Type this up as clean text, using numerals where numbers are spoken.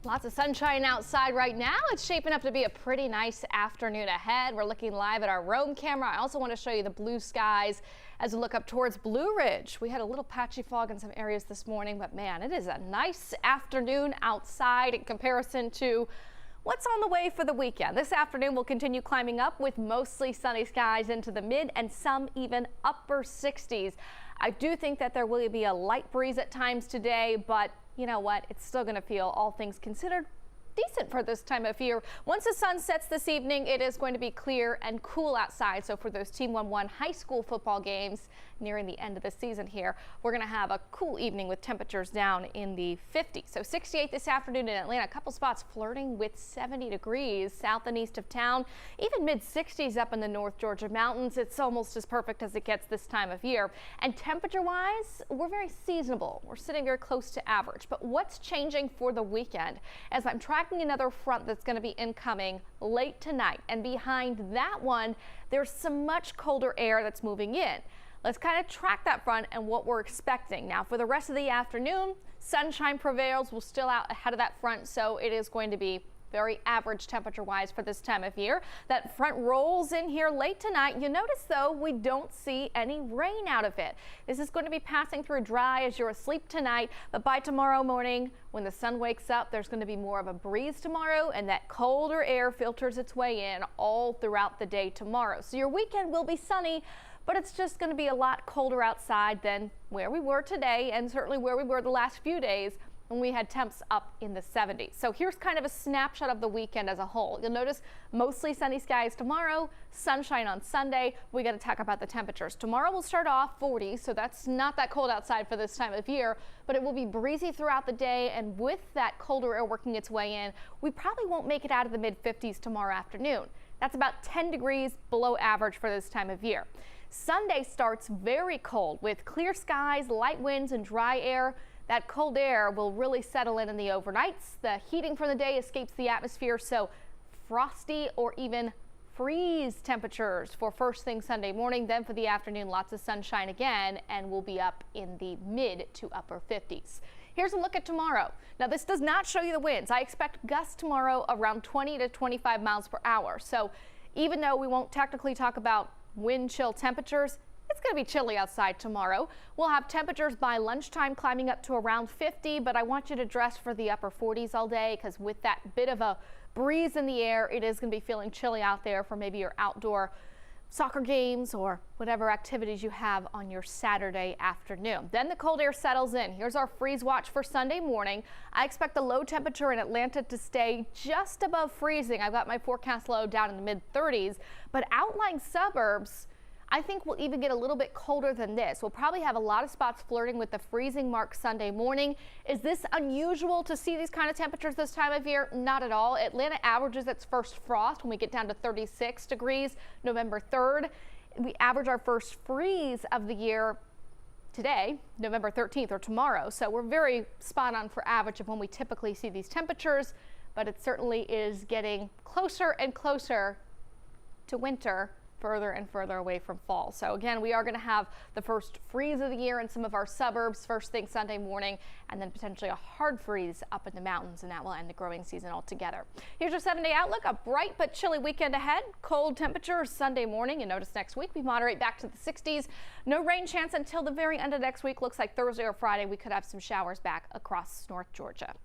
Lots of sunshine outside right now. It's shaping up to be a pretty nice afternoon ahead. We're looking live at our roam camera. I also want to show you the blue skies as we look up towards Blue Ridge. We had a little patchy fog in some areas this morning, but man, it is a nice afternoon outside in comparison to what's on the way for the weekend. This afternoon we'll continue climbing up with mostly sunny skies into the mid and some even upper 60s. I do think that there will be a light breeze at times today, but you know what? It's still going to feel, all things considered, decent for this time of year. Once the sun sets this evening, it is going to be clear and cool outside. So for those Team 1-1 high school football games nearing the end of the season here, we're going to have a cool evening with temperatures down in the 50s. So 68 this afternoon in Atlanta, a couple spots flirting with 70 degrees south and east of town, even mid 60s up in the North Georgia mountains. It's almost as perfect as it gets this time of year. And temperature wise, we're very seasonable. We're sitting very close to average. But what's changing for the weekend? As I'm tracking another front that's going to be incoming late tonight, and behind that one there's some much colder air that's moving in. Let's kind of track that front and what we're expecting. Now for the rest of the afternoon, sunshine prevails. We're still out ahead of that front, so it is going to be very average temperature wise for this time of year. That front rolls in here late tonight. You notice though we don't see any rain out of it. This is going to be passing through dry as you're asleep tonight, but by tomorrow morning when the sun wakes up, there's going to be more of a breeze tomorrow, and that colder air filters its way in all throughout the day tomorrow. So your weekend will be sunny, but it's just going to be a lot colder outside than where we were today, and certainly where we were the last few days when we had temps up in the 70s. So here's kind of a snapshot of the weekend as a whole. You'll notice mostly sunny skies tomorrow, sunshine on Sunday. We got to talk about the temperatures. Tomorrow will start off 40, so that's not that cold outside for this time of year, but it will be breezy throughout the day, and with that colder air working its way in, we probably won't make it out of the mid 50s tomorrow afternoon. That's about 10 degrees below average for this time of year. Sunday starts very cold with clear skies, light winds, and dry air. That cold air will really settle in the overnights. The heating from the day escapes the atmosphere, so frosty or even freeze temperatures for first thing Sunday morning. Then for the afternoon, lots of sunshine again, and we'll be up in the mid to upper 50s. Here's a look at tomorrow. Now this does not show you the winds. I expect gusts tomorrow around 20 to 25 miles per hour. So even though we won't technically talk about wind chill temperatures, it's going to be chilly outside tomorrow. We'll have temperatures by lunchtime climbing up to around 50, but I want you to dress for the upper 40s all day, because with that bit of a breeze in the air, it is going to be feeling chilly out there for maybe your outdoor soccer games or whatever activities you have on your Saturday afternoon. Then the cold air settles in. Here's our freeze watch for Sunday morning. I expect the low temperature in Atlanta to stay just above freezing. I've got my forecast low down in the mid 30s, but outlying suburbs, I think we'll even get a little bit colder than this. We'll probably have a lot of spots flirting with the freezing mark Sunday morning. Is this unusual to see these kind of temperatures this time of year? Not at all. Atlanta averages its first frost when we get down to 36 degrees November 3rd. We average our first freeze of the year today, November 13th, or tomorrow. So we're very spot on for average of when we typically see these temperatures, but it certainly is getting closer and closer to winter, further and further away from fall. So again, we are going to have the first freeze of the year in some of our suburbs first thing Sunday morning, and then potentially a hard freeze up in the mountains, and that will end the growing season altogether. Here's your 7-day outlook. A bright but chilly weekend ahead. Cold temperatures Sunday morning, and notice next week we moderate back to the 60s. No rain chance until the very end of next week. Looks like Thursday or Friday we could have some showers back across North Georgia.